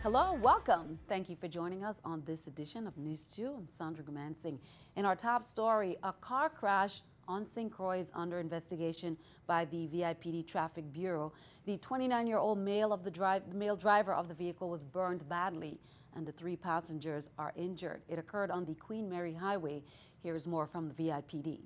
Hello, welcome. Thank you for joining us on this edition of News 2. I'm Sandra Gumansing. In our top story, a car crash on St. Croix is under investigation by the VIPD Traffic Bureau. The 29-year-old male driver of the vehicle was burned badly, and the 3 passengers are injured. It occurred on the Queen Mary Highway. Here's more from the VIPD.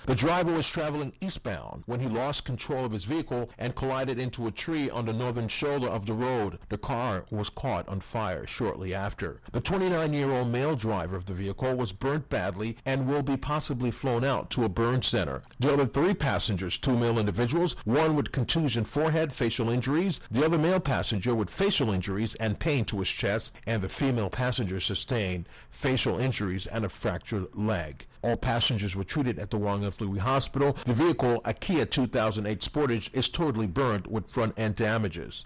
The driver was traveling eastbound when he lost control of his vehicle and collided into a tree on the northern shoulder of the road. The car was caught on fire shortly after. The 29-year-old male driver of the vehicle was burnt badly and will be possibly flown out to a burn center. The other 3 passengers, 2 male individuals, one with contusion forehead, facial injuries, the other male passenger with facial injuries and pain to his chest, and the female passenger sustained facial injuries and a fractured leg. All passengers were treated at the Wong-Louis Hospital. The vehicle, a Kia 2008 Sportage, is totally burned with front-end damages.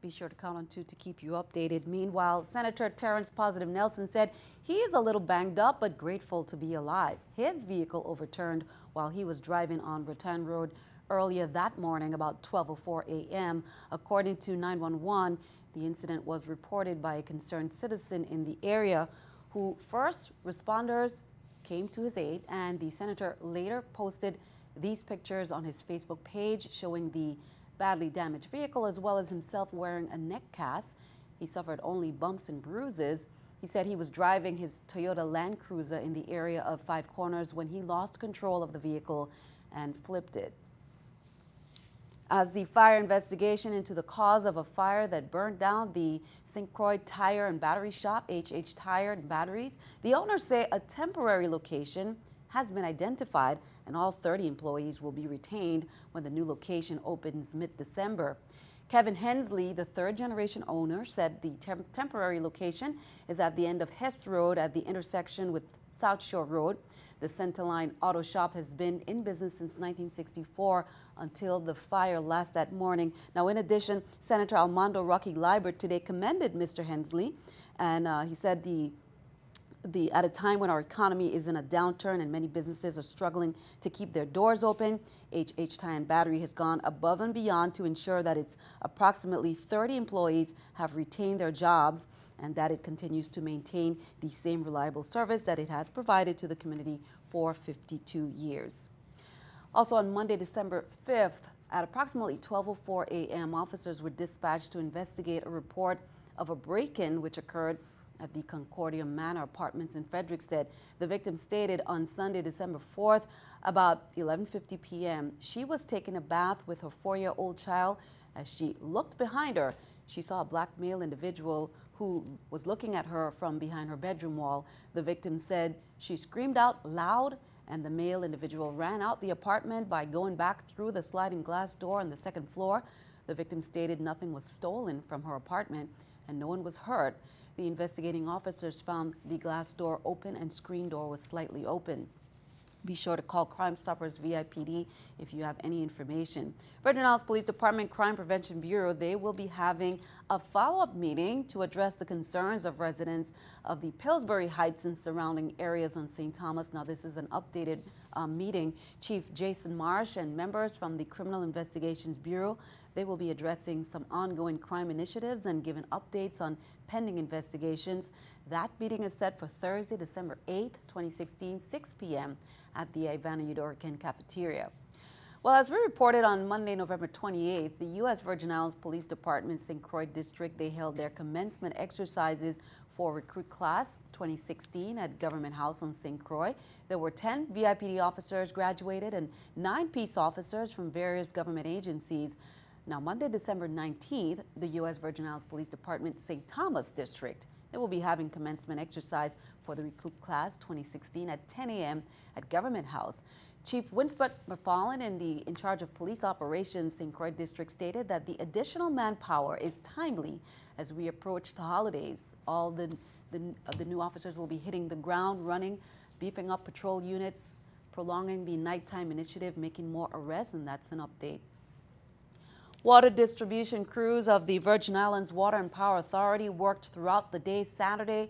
Be sure to count on 2 to keep you updated. Meanwhile, Senator Terrence Positive Nelson said he is a little banged up but grateful to be alive. His vehicle overturned while he was driving on Rattan Road earlier that morning about 12:04 a.m. According to 911, the incident was reported by a concerned citizen in the area who first responders came to his aid, and the senator later posted these pictures on his Facebook page showing the badly damaged vehicle as well as himself wearing a neck cast. He suffered only bumps and bruises. He said he was driving his Toyota Land Cruiser in the area of 5 Corners when he lost control of the vehicle and flipped it. As the fire investigation into the cause of a fire that burned down the St. Croix Tire and Battery Shop, HH Tire and Batteries, the owners say a temporary location has been identified and all 30 employees will be retained when the new location opens mid-December. Kevin Hensley, the 3rd-generation owner, said the temporary location is at the end of Hess Road at the intersection with South Shore Road. The Centerline Auto Shop has been in business since 1964 until the fire last that morning. Now, in addition, Senator Armando Rocky Liebert today commended Mr. Hensley, and he said at a time when our economy is in a downturn and many businesses are struggling to keep their doors open, HH Tire and Battery has gone above and beyond to ensure that its approximately 30 employees have retained their jobs and that it continues to maintain the same reliable service that it has provided to the community for 52 years. Also on Monday, December 5th, at approximately 12:04 a.m., officers were dispatched to investigate a report of a break-in which occurred at the Concordia Manor Apartments in Frederiksted. The victim stated on Sunday, December 4th, about 11:50 p.m., she was taking a bath with her 4-year-old child. As she looked behind her, she saw a black male individual who was looking at her from behind her bedroom wall. The victim said she screamed out loud, and the male individual ran out the apartment by going back through the sliding glass door on the 2nd floor. The victim stated nothing was stolen from her apartment and no one was hurt. The investigating officers found the glass door open and screen door was slightly open. Be sure to call Crime Stoppers VIPD if you have any information. Virgin Islands Police Department Crime Prevention Bureau, they will be having a follow-up meeting to address the concerns of residents of the Pillsbury Heights and surrounding areas on St. Thomas. Now, this is an updated meeting. Chief Jason Marsh and members from the Criminal Investigations Bureau, they will be addressing some ongoing crime initiatives and giving updates on pending investigations. That meeting is set for Thursday, December 8th, 2016, 6 p.m. at the Ivana Udorican Cafeteria. Well, as we reported on Monday, November 28th, the U.S. Virgin Islands Police Department St. Croix District, they held their commencement exercises for Recruit Class 2016 at Government House on St. Croix. There were 10 VIPD officers graduated and 9 peace officers from various government agencies. Now, Monday, December 19th, the U.S. Virgin Islands Police Department St. Thomas District, they will be having commencement exercise for the Recruit Class 2016 at 10 a.m. at Government House. Chief Winsbert McFarlane, in charge of police operations St. Croix District, stated that the additional manpower is timely as we approach the holidays. All the new officers will be hitting the ground running, beefing up patrol units, prolonging the nighttime initiative, making more arrests, and that's an update. Water distribution crews of the Virgin Islands Water and Power Authority worked throughout the day Saturday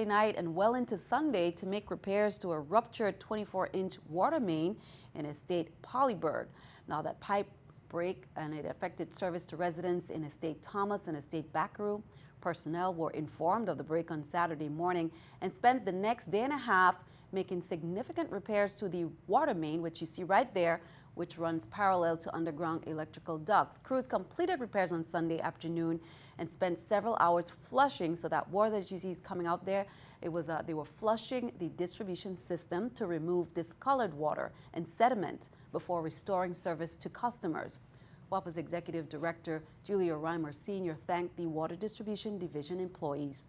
night and well into Sunday to make repairs to a ruptured 24-inch water main in Estate Polyberg. Now, that pipe break, and it affected service to residents in Estate Thomas and Estate Backaroo. Personnel were informed of the break on Saturday morning and spent the next day and a half making significant repairs to the water main, which you see right there, which runs parallel to underground electrical ducts. Crews completed repairs on Sunday afternoon and spent several hours flushing. So that water that you see is coming out there, they were flushing the distribution system to remove discolored water and sediment before restoring service to customers. WAPA's Executive Director Julia Reimer Sr. thanked the Water Distribution Division employees.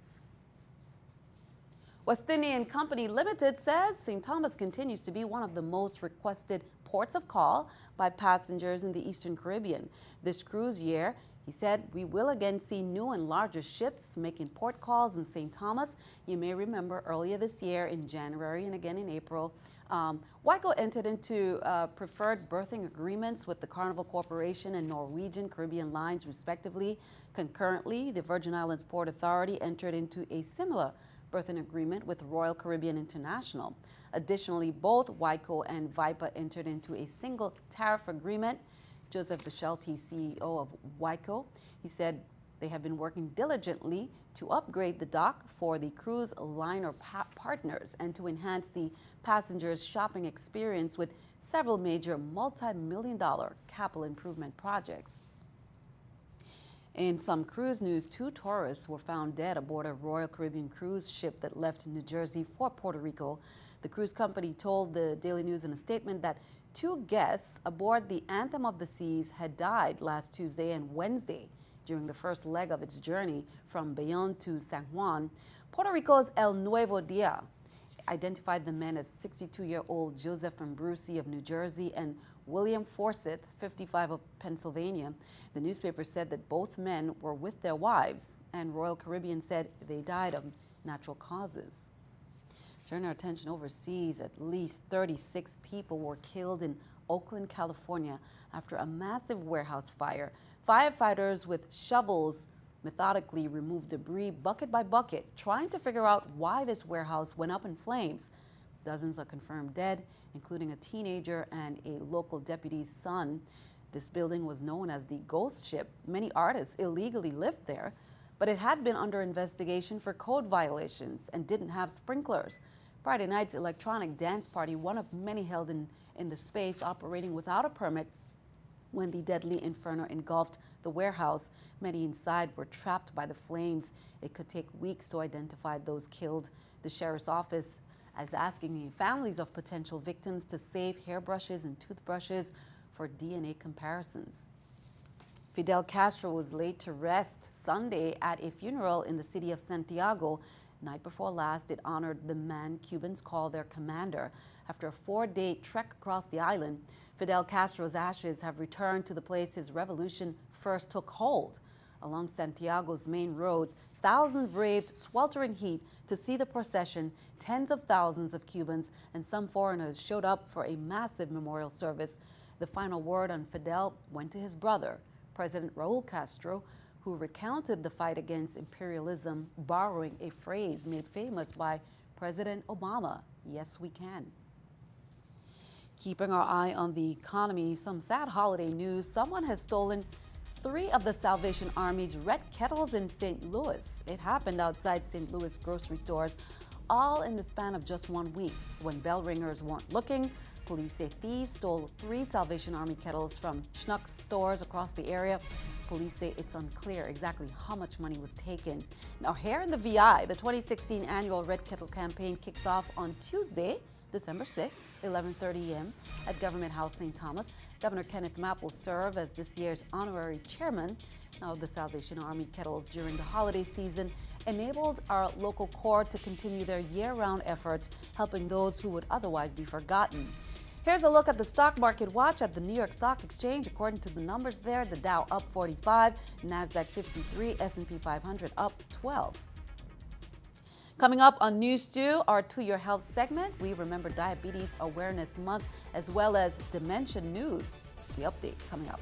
West Indian Company Limited says St. Thomas continues to be one of the most requested ports of call by passengers in the Eastern Caribbean. This cruise year, he said, we will again see new and larger ships making port calls in St. Thomas. You may remember earlier this year in January and again in April, WICO entered into preferred berthing agreements with the Carnival Corporation and Norwegian Caribbean Lines, respectively. Concurrently, the Virgin Islands Port Authority entered into a similar berthing agreement with Royal Caribbean International. Additionally, both WICO and VIPA entered into a single tariff agreement. Joseph Bishelti, CEO of WICO, he said they have been working diligently to upgrade the dock for the cruise liner partners and to enhance the passengers' shopping experience with several major multi-million-dollar capital improvement projects. In some cruise news, 2 tourists were found dead aboard a Royal Caribbean cruise ship that left New Jersey for Puerto Rico. The cruise company told the Daily News in a statement that 2 guests aboard the Anthem of the Seas had died last Tuesday and Wednesday during the first leg of its journey from Bayonne to San Juan. Puerto Rico's El Nuevo Dia identified the men as 62-year-old Joseph Ambrusi of New Jersey and William Forsyth, 55, of Pennsylvania. The newspaper said that both men were with their wives, and Royal Caribbean said they died of natural causes. Turning our attention overseas, at least 36 people were killed in Oakland, California after a massive warehouse fire. Firefighters with shovels methodically removed debris bucket by bucket, trying to figure out why this warehouse went up in flames. Dozens are confirmed dead, including a teenager and a local deputy's son. This building was known as the Ghost Ship. Many artists illegally lived there, but it had been under investigation for code violations and didn't have sprinklers. Friday night's electronic dance party, one of many held in the space, operating without a permit when the deadly inferno engulfed the warehouse. Many inside were trapped by the flames. It could take weeks to identify those killed. The sheriff's office is asking the families of potential victims to save hairbrushes and toothbrushes for DNA comparisons. Fidel Castro was laid to rest Sunday at a funeral in the city of Santiago. Night before last, it honored the man Cubans call their commander. After a 4-day trek across the island, Fidel Castro's ashes have returned to the place his revolution first took hold. Along Santiago's main roads, thousands braved sweltering heat to see the procession. Tens of thousands of Cubans and some foreigners showed up for a massive memorial service. The final word on Fidel went to his brother, President Raul Castro, who recounted the fight against imperialism, borrowing a phrase made famous by President Obama, "Yes, we can." Keeping our eye on the economy, some sad holiday news. Someone has stolen 3 of the Salvation Army's red kettles in St. Louis. It happened outside St. Louis grocery stores, all in the span of just 1 week. When bell ringers weren't looking, police say thieves stole 3 Salvation Army kettles from Schnucks stores across the area. Police say it's unclear exactly how much money was taken. Now, here in the VI, the 2016 annual Red Kettle campaign kicks off on Tuesday, December 6, 11:30 a.m. at Government House, St. Thomas. Governor Kenneth Mapp will serve as this year's honorary chairman. Now, the Salvation Army kettles during the holiday season enabled our local corps to continue their year-round efforts, helping those who would otherwise be forgotten. Here's a look at the stock market watch at the New York Stock Exchange. According to the numbers there, the Dow up 45, NASDAQ 53, S&P 500 up 12. Coming up on News 2, our To Your Health segment, we remember Diabetes Awareness Month as well as dementia news. The update coming up.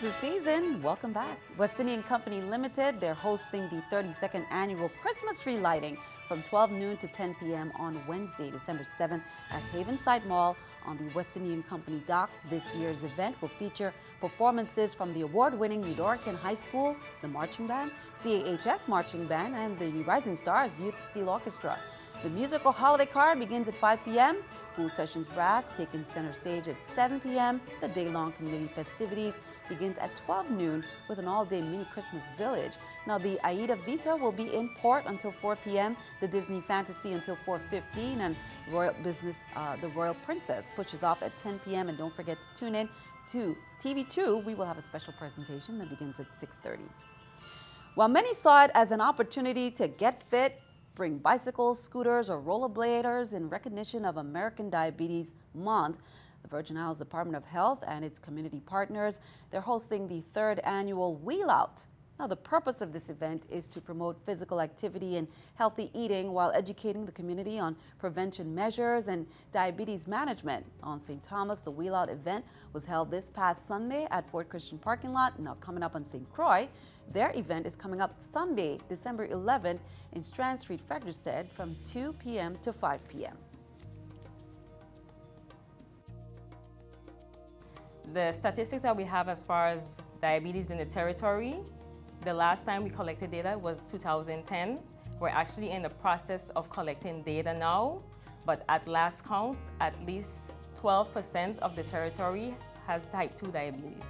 'tis the season. Welcome back. West Indian Company Limited, they're hosting the 32nd annual Christmas tree lighting from 12 noon to 10 p.m. on Wednesday, December 7th at Havenside Mall on the West Indian Company dock. This year's event will feature performances from the award-winning New Dorican High School, the Marching Band, CAHS Marching Band, and the Rising Stars Youth Steel Orchestra. The musical holiday card begins at 5 p.m. School Sessions Brass taking center stage at 7 p.m. The day-long community festivities begins at 12 noon with an all-day mini Christmas village. Now, the Aida Vita will be in port until 4 p.m., the Disney Fantasy until 4:15, and Royal Business, the Royal Princess pushes off at 10 p.m. And don't forget to tune in to TV2. We will have a special presentation that begins at 6:30. While many saw it as an opportunity to get fit, bring bicycles, scooters, or rollerbladers in recognition of American Diabetes Month, the Virgin Islands Department of Health and its community partners, they're hosting the 3rd annual Wheel Out. Now, the purpose of this event is to promote physical activity and healthy eating while educating the community on prevention measures and diabetes management. On St. Thomas, the Wheel Out event was held this past Sunday at Fort Christian parking lot. Now, coming up on St. Croix, their event is coming up Sunday, December 11th in Strand Street, Frederiksted from 2 p.m. to 5 p.m. The statistics that we have as far as diabetes in the territory, the last time we collected data was 2010. We're actually in the process of collecting data now, but at last count, at least 12% of the territory has type 2 diabetes.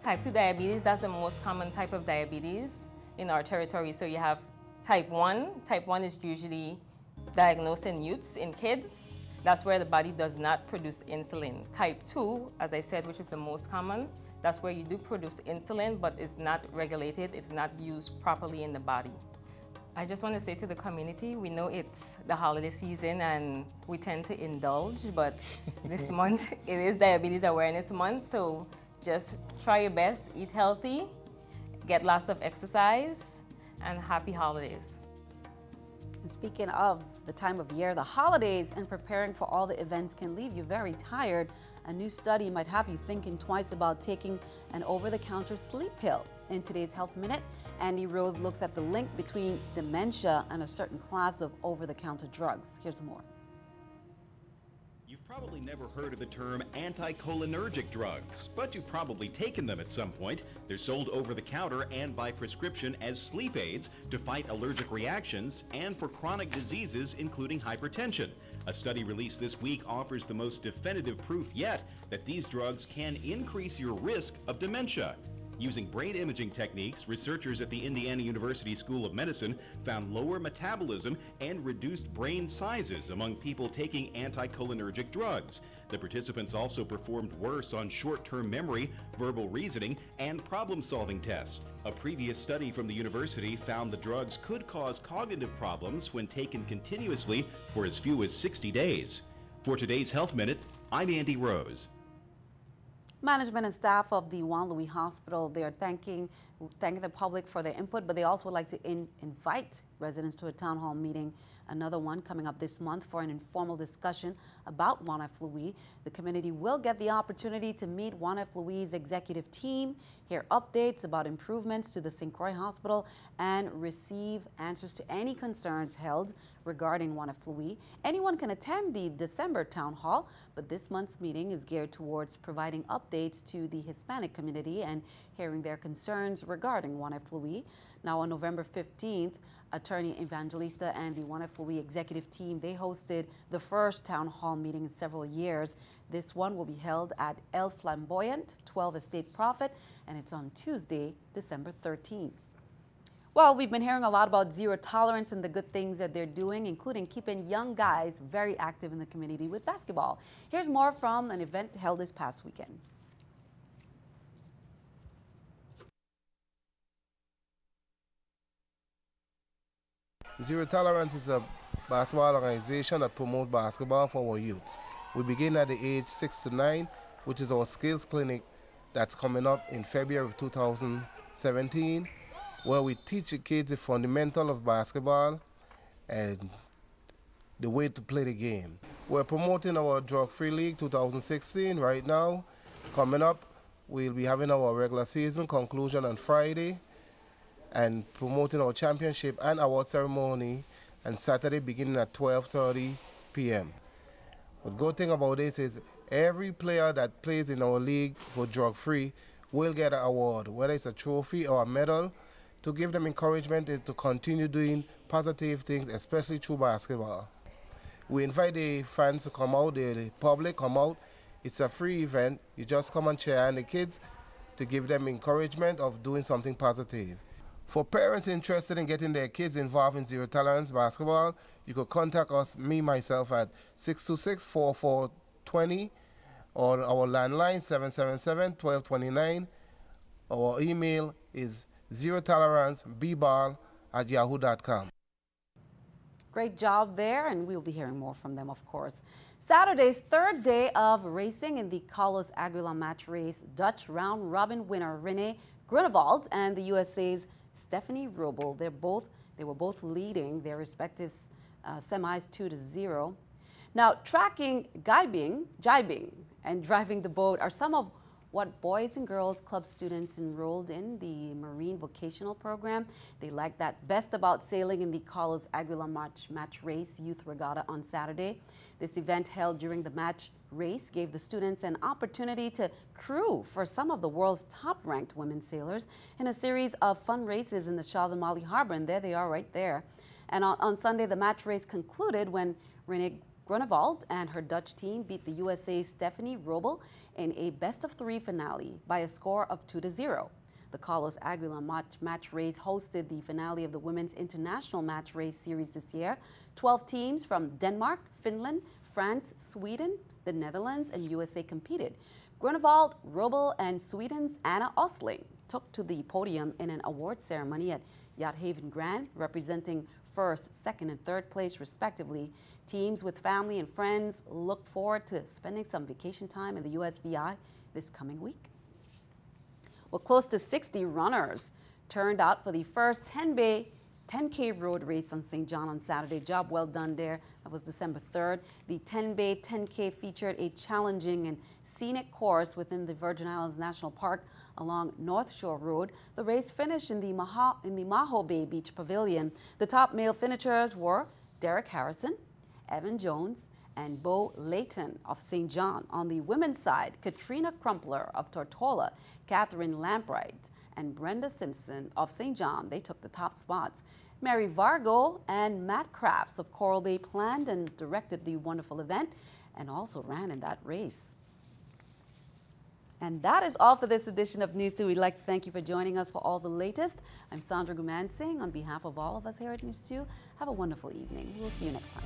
Type 2 diabetes, that's the most common type of diabetes in our territory. So you have type 1. Type 1 is usually diagnosed in youths, in kids. That's where the body does not produce insulin. Type 2, as I said, which is the most common, that's where you do produce insulin, but it's not regulated, it's not used properly in the body. I just want to say to the community, we know it's the holiday season and we tend to indulge, but this month it is Diabetes Awareness Month, so just try your best, eat healthy, get lots of exercise, and happy holidays. And speaking of the time of year, the holidays and preparing for all the events can leave you very tired. A new study might have you thinking twice about taking an over-the-counter sleep pill. In today's Health Minute, Andy Rose looks at the link between dementia and a certain class of over-the-counter drugs. Here's more. You've probably never heard of the term anticholinergic drugs, but you've probably taken them at some point. They're sold over the counter and by prescription as sleep aids to fight allergic reactions and for chronic diseases including hypertension. A study released this week offers the most definitive proof yet that these drugs can increase your risk of dementia. Using brain imaging techniques, researchers at the Indiana University School of Medicine found lower metabolism and reduced brain sizes among people taking anticholinergic drugs. The participants also performed worse on short-term memory, verbal reasoning, and problem-solving tests. A previous study from the university found the drugs could cause cognitive problems when taken continuously for as few as 60 days. For today's Health Minute, I'm Andy Rose. Management and staff of the Juan Louis Hospital, they are thanking the public for their input, but they also would like to invite residents to a town hall meeting, another one coming up this month for an informal discussion about Juan F. Louis. The community will get the opportunity to meet Juan F. Louis' executive team, hear updates about improvements to the St. Croix Hospital, and receive answers to any concerns held regarding Juan F. Louis. Anyone can attend the December town hall, but this month's meeting is geared towards providing updates to the Hispanic community and hearing their concerns regarding Juan F. Louis. Now, on November 15th, Attorney Evangelista and the Juan F. Louis executive team, they hosted the first town hall meeting in several years. This one will be held at El Flamboyant, 12 Estate Prophet, and it's on Tuesday, December 13th. Well, we've been hearing a lot about zero tolerance and the good things that they're doing, including keeping young guys very active in the community with basketball. Here's more from an event held this past weekend. Zero Tolerance is a basketball organization that promotes basketball for our youth. We begin at the age 6 to 9, which is our skills clinic that's coming up in February of 2017, where we teach the kids the fundamental of basketball and the way to play the game. We're promoting our Drug-Free League 2016 right now, coming up, we'll be having our regular season conclusion on Friday and promoting our championship and award ceremony on Saturday beginning at 12:30 p.m. The good thing about this is every player that plays in our league for drug-free will get an award, whether it's a trophy or a medal, to give them encouragement to continue doing positive things, especially through basketball. We invite the fans to come out, the public come out. It's a free event. You just come and cheer on the kids to give them encouragement of doing something positive. For parents interested in getting their kids involved in zero tolerance basketball, you could contact us, myself, at 626-4420 or our landline 777-1229. Our email is zerotolerancebball@yahoo.com. Great job there, and we'll be hearing more from them, of course. Saturday's third day of racing in the Carlos Aguilar match race, Dutch round-robin winner Rene Grunewald and the USA's Stephanie Robel, they were both leading their respective semis 2-0. Now, tracking, jibing, and driving the boat are some of what Boys and Girls Club students enrolled in the Marine Vocational Program. They liked that best about sailing in the Carlos Aguilar match race youth regatta on Saturday. This event held during the match race gave the students an opportunity to crew for some of the world's top-ranked women sailors in a series of fun races in the Chalmali Harbor, and there they are right there. And on Sunday, the match race concluded when Rene Grunewald and her Dutch team beat the USA's Stephanie Robel in a best-of-3 finale by a score of 2-0. The Carlos Aguilar match race hosted the finale of the Women's International Match Race Series this year. 12 teams from Denmark, Finland, France, Sweden, the Netherlands, and USA competed. Grunewald, Robel, and Sweden's Anna Osling took to the podium in an award ceremony at Yacht Haven Grand, representing first, second, and third place, respectively. Teams with family and friends look forward to spending some vacation time in the USVI this coming week. Well, close to 60 runners turned out for the first 10K road race on St. John on Saturday. Job well done there. That was December 3rd. The 10K featured a challenging and scenic course within the Virgin Islands National Park along North Shore Road. The race finished in the Maho Bay Beach Pavilion. The top male finishers were Derek Harrison, Evan Jones, and Bo Layton of St. John. On the women's side, Katrina Crumpler of Tortola, Catherine Lampright, and Brenda Simpson of St. John, they took the top spots. Mary Vargo and Matt Crafts of Coral Bay planned and directed the wonderful event and also ran in that race. And that is all for this edition of News 2. We'd like to thank you for joining us for all the latest. I'm Sandra Gumansing. On behalf of all of us here at News 2, have a wonderful evening. We'll see you next time.